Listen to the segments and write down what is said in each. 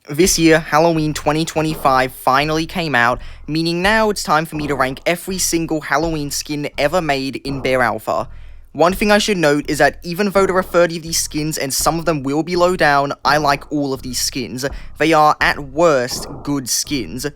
This year, Halloween 2025 finally came out, meaning now it's time for me to rank every single Halloween skin ever made in Bear Alpha. One thing I should note is that even though there are 30 of these skins and some of them will be low down, I like all of these skins. They are, at worst, good skins.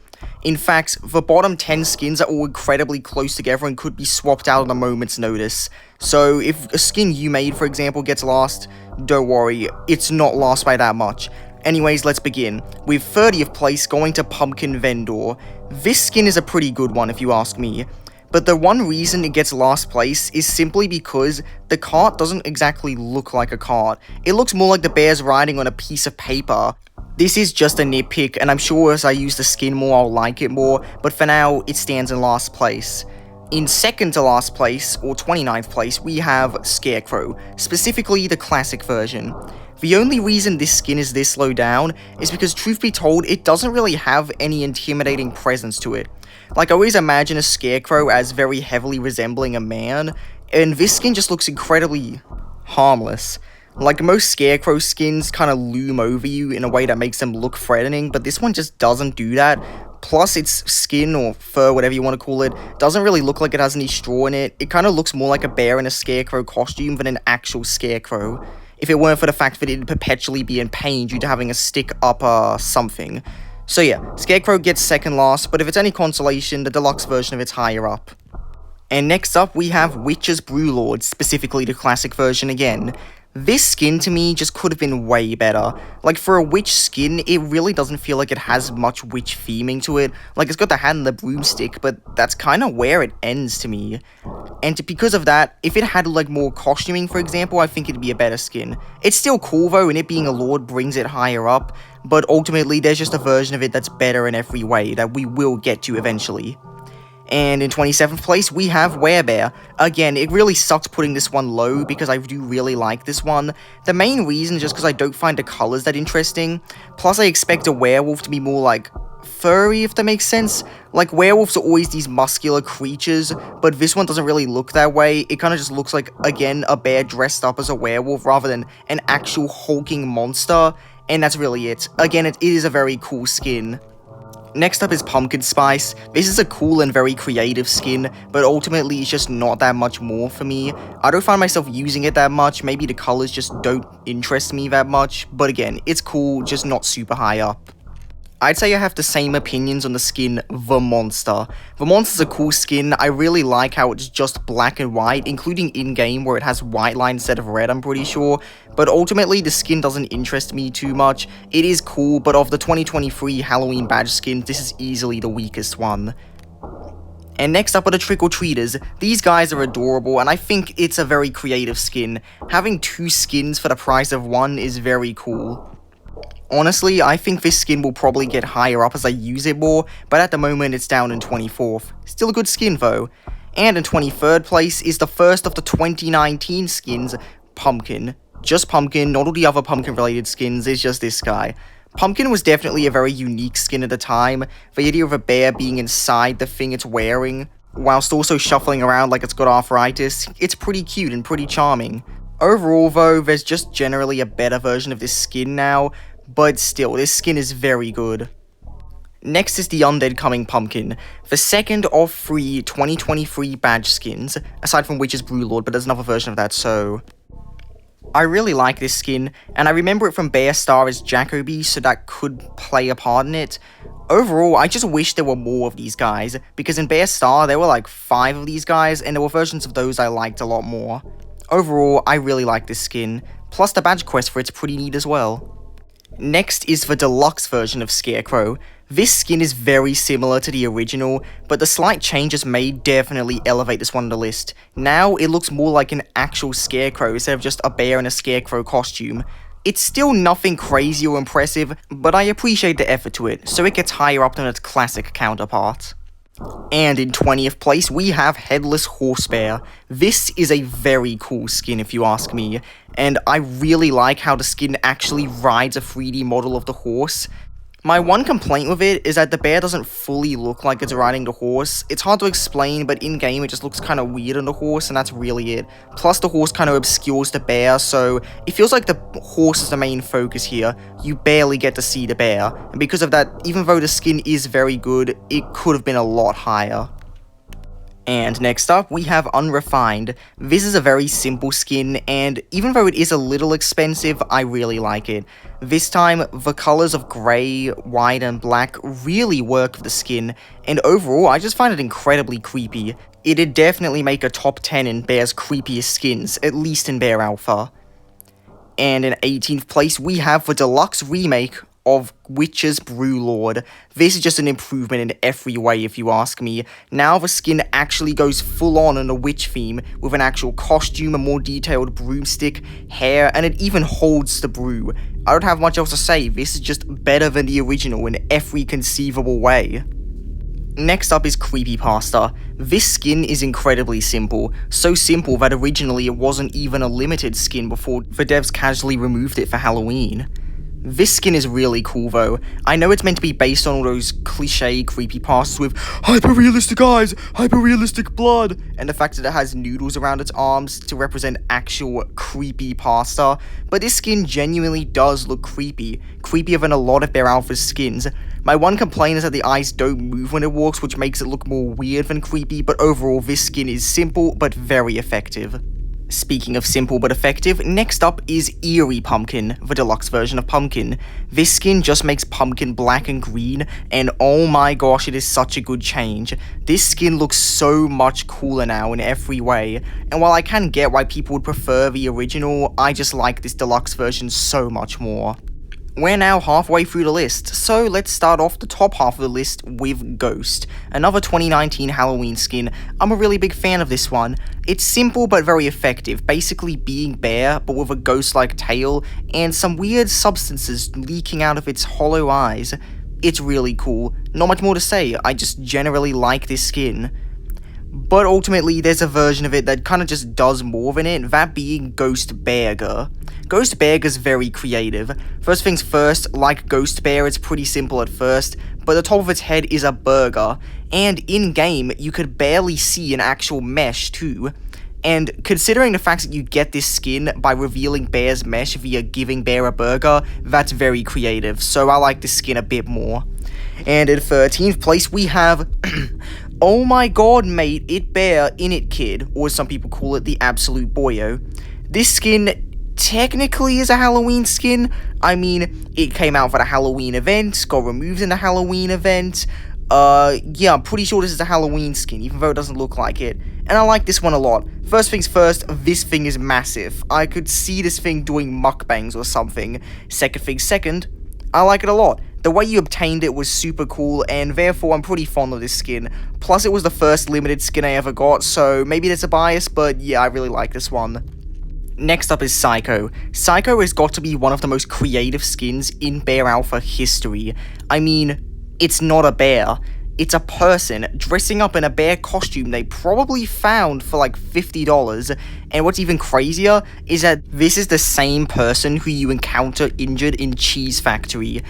In fact, the bottom 10 skins are all incredibly close together and could be swapped out on a moment's notice. So if a skin you made, for example, gets lost, don't worry, it's not lost by that much. Anyways, let's begin, with 30th place going to Pumpkin Vendor. This skin is a pretty good one if you ask me, but the one reason it gets last place is simply because the cart doesn't exactly look like a cart. It looks more like the bear's riding on a piece of paper. This is just a nitpick, and I'm sure as I use the skin more I'll like it more, but for now it stands in last place. In second to last place, or 29th place, we have Scarecrow, specifically the classic version. The only reason this skin is this low down is because, truth be told, it doesn't really have any intimidating presence to it. Like, I always imagine a Scarecrow as very heavily resembling a man, and this skin just looks incredibly harmless. Like, most Scarecrow skins kind of loom over you in a way that makes them look threatening, but this one just doesn't do that. Plus, its skin, or fur, whatever you want to call it, doesn't really look like it has any straw in it. It kind of looks more like a bear in a Scarecrow costume than an actual Scarecrow, if it weren't for the fact that it'd perpetually be in pain due to having a stick up something. So yeah, Scarecrow gets second last, but if it's any consolation, the deluxe version of it's higher up. And next up, we have Witch's Brewlord, specifically the classic version again. This skin, to me, just could have been way better. Like, for a witch skin, it really doesn't feel like it has much witch theming to it. Like, it's got the hat and the broomstick, but that's kind of where it ends to me. And because of that, if it had, like, more costuming, for example, I think it'd be a better skin. It's still cool, though, and it being a lord brings it higher up, but ultimately, there's just a version of it that's better in every way that we will get to eventually. And in 27th place, we have Werebear. Again, it really sucked putting this one low because I do really like this one. The main reason is just because I don't find the colors that interesting. Plus, I expect a werewolf to be more, like, furry, if that makes sense. Like, werewolves are always these muscular creatures, but this one doesn't really look that way. It kind of just looks like, again, a bear dressed up as a werewolf rather than an actual hulking monster. And that's really it. Again, it is a very cool skin. Next up is Pumpkin Spice. This is a cool and very creative skin, but ultimately it's just not that much more for me. I don't find myself using it that much, maybe the colors just don't interest me that much, but again, it's cool, just not super high up. I'd say I have the same opinions on the skin The Monster. The Monster's a cool skin. I really like how it's just black and white, including in-game where it has white line instead of red, I'm pretty sure. But ultimately, the skin doesn't interest me too much. It is cool, but of the 2023 Halloween badge skins, this is easily the weakest one. And next up are the Trick-or-Treaters. These guys are adorable, and I think it's a very creative skin. Having two skins for the price of one is very cool. Honestly, I think this skin will probably get higher up as I use it more, but at the moment it's down in 24th. Still a good skin though. And in 23rd place is the first of the 2019 skins, Pumpkin. Just Pumpkin, not all the other Pumpkin related skins, it's just this guy. Pumpkin was definitely a very unique skin at the time. The idea of a bear being inside the thing it's wearing, whilst also shuffling around like it's got arthritis, it's pretty cute and pretty charming. Overall though, there's just generally a better version of this skin now, but still, this skin is very good. Next is the Undead Coming Pumpkin, the second of 3 2023 badge skins, aside from Witch's Brewlord, but there's another version of that, so I really like this skin, and I remember it from Bear Star as Jacoby, so that could play a part in it. Overall, I just wish there were more of these guys, because in Bear Star, there were like 5 of these guys, and there were versions of those I liked a lot more. Overall, I really like this skin, plus the badge quest for it's pretty neat as well. Next is the deluxe version of Scarecrow. This skin is very similar to the original, but the slight changes made definitely elevate this one on the list. Now, it looks more like an actual Scarecrow instead of just a bear in a Scarecrow costume. It's still nothing crazy or impressive, but I appreciate the effort to it, so it gets higher up than its classic counterpart. And in 20th place, we have Headless Horsebear. This is a very cool skin if you ask me, and I really like how the skin actually rides a 3D model of the horse. My one complaint with it is that the bear doesn't fully look like it's riding the horse. It's hard to explain, but in-game it just looks kind of weird on the horse, and that's really it. Plus, the horse kind of obscures the bear, so it feels like the horse is the main focus here. You barely get to see the bear, and because of that, even though the skin is very good, it could have been a lot higher. And next up, we have Unrefined. This is a very simple skin, and even though it is a little expensive, I really like it. This time, the colors of grey, white, and black really work for the skin, and overall, I just find it incredibly creepy. It'd definitely make a top 10 in Bear's creepiest skins, at least in Bear Alpha. And in 18th place, we have the deluxe remake of Witch's Brew Lord. This is just an improvement in every way, if you ask me. Now the skin actually goes full on in a witch theme, with an actual costume, a more detailed broomstick, hair, and it even holds the brew. I don't have much else to say, this is just better than the original in every conceivable way. Next up is Creepypasta. This skin is incredibly simple, so simple that originally it wasn't even a limited skin before the devs casually removed it for Halloween. This skin is really cool though. I know it's meant to be based on all those cliche creepypastas with hyper-realistic eyes, hyper-realistic blood, and the fact that it has noodles around its arms to represent actual creepypasta, but this skin genuinely does look creepy, creepier than a lot of Bear Alpha's skins. My one complaint is that the eyes don't move when it walks, which makes it look more weird than creepy, but overall this skin is simple but very effective. Speaking of simple but effective, next up is Eerie Pumpkin, the deluxe version of Pumpkin. This skin just makes Pumpkin black and green, and oh my gosh, it is such a good change. This skin looks so much cooler now in every way, and while I can get why people would prefer the original, I just like this deluxe version so much more. We're now halfway through the list, so let's start off the top half of the list with Ghost, another 2019 Halloween skin. I'm a really big fan of this one. It's simple but very effective, basically being Bear but with a ghost-like tail and some weird substances leaking out of its hollow eyes. It's really cool. Not much more to say, I just generally like this skin. But ultimately, there's a version of it that kind of just does more than it, that being Ghost Bearger. Ghost Bearger's very creative. First things first, like Ghost Bear, it's pretty simple at first, but the top of its head is a burger, and in-game, you could barely see an actual mesh too. And considering the fact that you get this skin by revealing Bear's mesh via giving Bear a burger, that's very creative, so I like this skin a bit more. And in 13th place, we have oh my god mate, it Bear, in it kid, or as some people call it, the absolute boyo. This skin technically is a Halloween skin. I mean, it came out for the Halloween event, got removed in the Halloween event. Yeah, I'm pretty sure this is a Halloween skin, even though it doesn't look like it. And I like this one a lot. First things first, this thing is massive. I could see this thing doing mukbangs or something. Second things second, I like it a lot. The way you obtained it was super cool, and therefore I'm pretty fond of this skin. Plus, it was the first limited skin I ever got, so maybe that's a bias, but yeah, I really like this one. Next up is Psycho. Psycho has got to be one of the most creative skins in Bear Alpha history. I mean, it's not a bear. It's a person dressing up in a bear costume they probably found for like $50, and what's even crazier is that this is the same person who you encounter injured in Cheese Factory.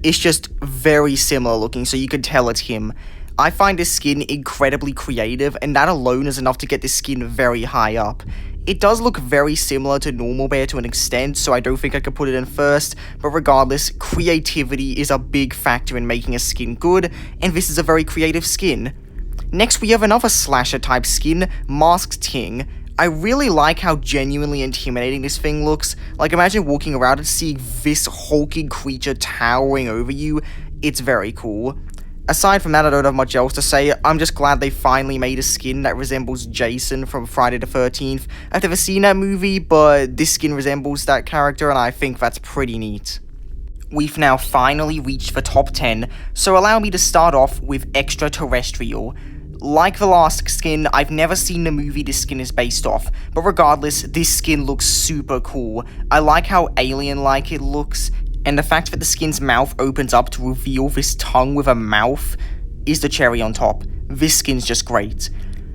It's just very similar looking, so you can tell it's him. I find this skin incredibly creative, and that alone is enough to get this skin very high up. It does look very similar to normal Bear to an extent, so I don't think I could put it in first, but regardless, creativity is a big factor in making a skin good, and this is a very creative skin. Next, we have another slasher type skin, Masked Ting. I really like how genuinely intimidating this thing looks. Like, imagine walking around and seeing this hulking creature towering over you. It's very cool. Aside from that, I don't have much else to say. I'm just glad they finally made a skin that resembles Jason from Friday the 13th. I've never seen that movie, but this skin resembles that character, and I think that's pretty neat. We've now finally reached the top 10, so allow me to start off with Extraterrestrial. Like the last skin, I've never seen the movie this skin is based off, but regardless, this skin looks super cool. I like how alien-like it looks, and the fact that the skin's mouth opens up to reveal this tongue with a mouth is the cherry on top. This skin's just great.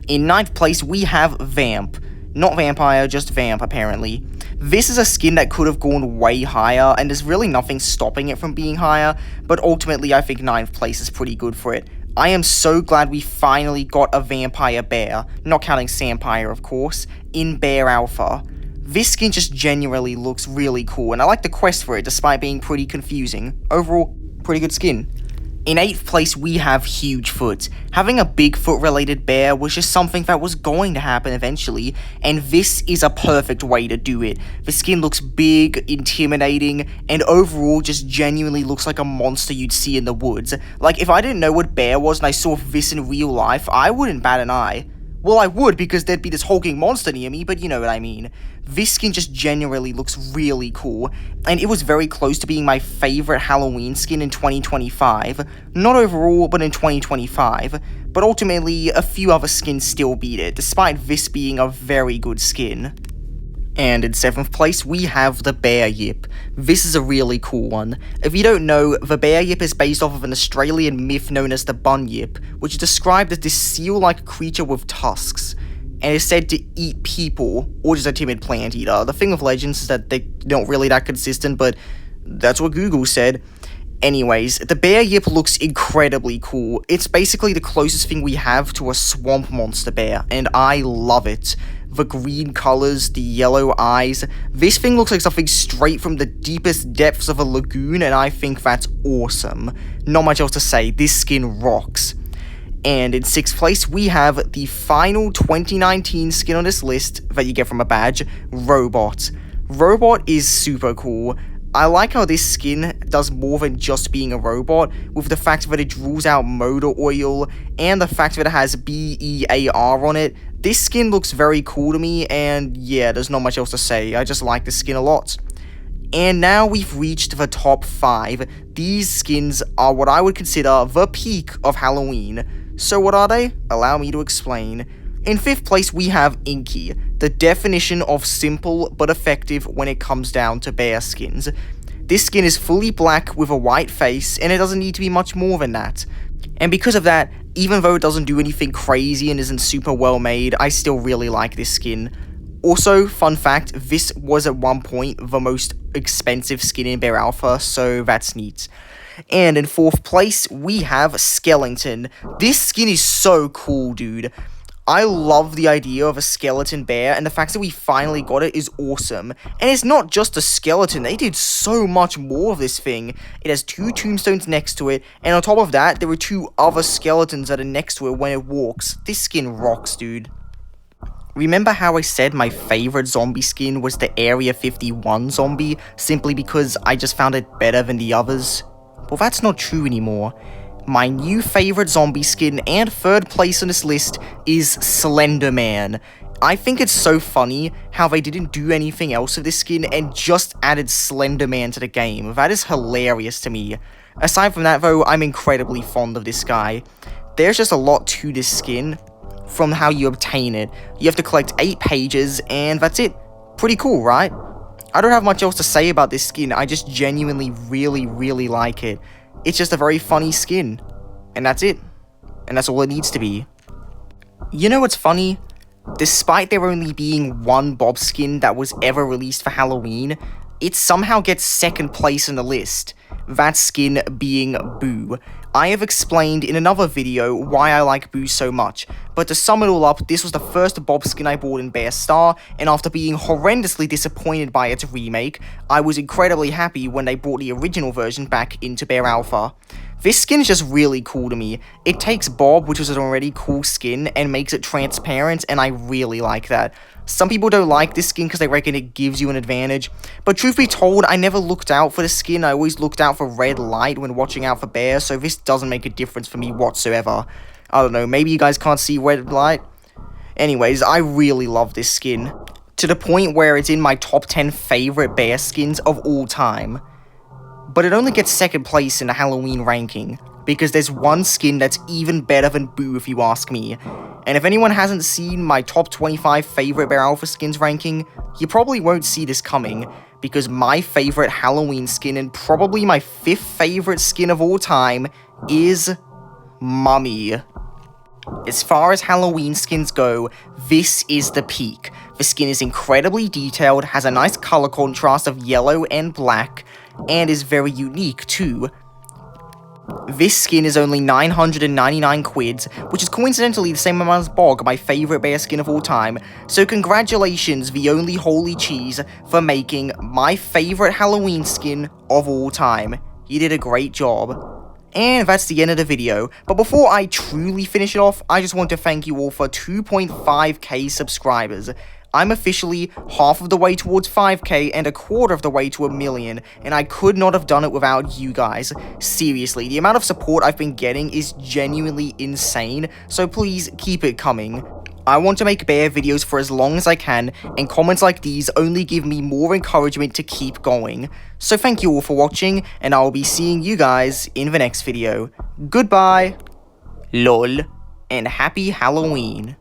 In 9th place, we have Vamp. Not vampire, just vamp, apparently. This is a skin that could have gone way higher, and there's really nothing stopping it from being higher, but ultimately I think 9th place is pretty good for it. I am so glad we finally got a vampire bear, not counting Sampire of course, in Bear Alpha. This skin just genuinely looks really cool, and I like the quest for it despite being pretty confusing. Overall, pretty good skin. In 8th place, we have Hugefoot. Having a Bigfoot-related bear was just something that was going to happen eventually, and this is a perfect way to do it. The skin looks big, intimidating, and overall just genuinely looks like a monster you'd see in the woods. Like, if I didn't know what bear was and I saw this in real life, I wouldn't bat an eye. Well, I would, because there'd be this hulking monster near me, but you know what I mean. This skin just genuinely looks really cool, and it was very close to being my favorite Halloween skin in 2025. Not overall, but in 2025. But ultimately, a few other skins still beat it, despite this being a very good skin. And in 7th place, we have the Bear Yip. This is a really cool one. If you don't know, the Bear Yip is based off of an Australian myth known as the Bun Yip, which is described as this seal-like creature with tusks, and is said to eat people, or just a timid plant eater. The thing with legends is that they're not really that consistent, but that's what Google said. Anyways, the Bear Yip looks incredibly cool. It's basically the closest thing we have to a swamp monster bear, and I love it. The green colors, the yellow eyes. This thing looks like something straight from the deepest depths of a lagoon, and I think that's awesome. Not much else to say, this skin rocks. And in 6th place, we have the final 2019 skin on this list that you get from a badge, Robot. Robot is super cool. I like how this skin does more than just being a robot, with the fact that it draws out motor oil, and the fact that it has BEAR on it. This skin looks very cool to me, and yeah, there's not much else to say, I just like this skin a lot. And now we've reached the top 5. These skins are what I would consider the peak of Halloween. So what are they? Allow me to explain. In 5th place, we have Inky, the definition of simple but effective when it comes down to bear skins. This skin is fully black with a white face, and it doesn't need to be much more than that. And because of that, even though it doesn't do anything crazy and isn't super well made, I still really like this skin. Also, fun fact, this was at one point the most expensive skin in Bear Alpha, so that's neat. And in 4th place, we have Skeleton. This skin is so cool, dude. I love the idea of a skeleton bear, and the fact that we finally got it is awesome. And it's not just a skeleton, they did so much more of this thing. It has 2 tombstones next to it, and on top of that, there are 2 other skeletons that are next to it when it walks. This skin rocks, dude. Remember how I said my favorite zombie skin was the Area 51 zombie, simply because I just found it better than the others? Well, that's not true anymore. My new favorite zombie skin and 3rd place on this list is Slender Man. I think it's so funny how they didn't do anything else with this skin and just added Slender Man to the game. That is hilarious to me. Aside from that though, I'm incredibly fond of this guy. There's just a lot to this skin from how you obtain it. You have to collect 8 pages and that's it. Pretty cool, right? I don't have much else to say about this skin, I just genuinely really like it. It's just a very funny skin, and that's it. And that's all it needs to be. You know what's funny? Despite there only being one Bob skin that was ever released for Halloween, it somehow gets 2nd place in the list. That skin being Boo. I have explained in another video why I like Boo so much, but to sum it all up, this was the first Bob skin I bought in Bear Star, and after being horrendously disappointed by its remake, I was incredibly happy when they brought the original version back into Bear Alpha. This skin is just really cool to me. It takes Bob, which was an already cool skin, and makes it transparent, and I really like that. Some people don't like this skin because they reckon it gives you an advantage, but truth be told, I never looked out for the skin. I always looked out for red light when watching out for bears, so this doesn't make a difference for me whatsoever. I don't know, maybe you guys can't see red light? Anyways, I really love this skin, to the point where it's in my top 10 favorite bear skins of all time. But it only gets 2nd place in the Halloween ranking, because there's one skin that's even better than Boo if you ask me. And if anyone hasn't seen my top 25 favorite Bear Alpha skins ranking, you probably won't see this coming, because my favorite Halloween skin and probably my 5th favorite skin of all time is Mummy. As far as Halloween skins go, this is the peak. The skin is incredibly detailed, has a nice color contrast of yellow and black, and is very unique too. This skin is only 999 quids, which is coincidentally the same amount as Bog, my favourite bear skin of all time, so congratulations The Only Holy Cheese for making my favourite Halloween skin of all time. You did a great job. And that's the end of the video, but before I truly finish it off, I just want to thank you all for 2.5k subscribers. I'm officially half of the way towards 5k and a quarter of the way to 1 million, and I could not have done it without you guys. Seriously, the amount of support I've been getting is genuinely insane, so please keep it coming. I want to make bear videos for as long as I can, and comments like these only give me more encouragement to keep going. So thank you all for watching, and I will be seeing you guys in the next video. Goodbye, lol, and happy Halloween.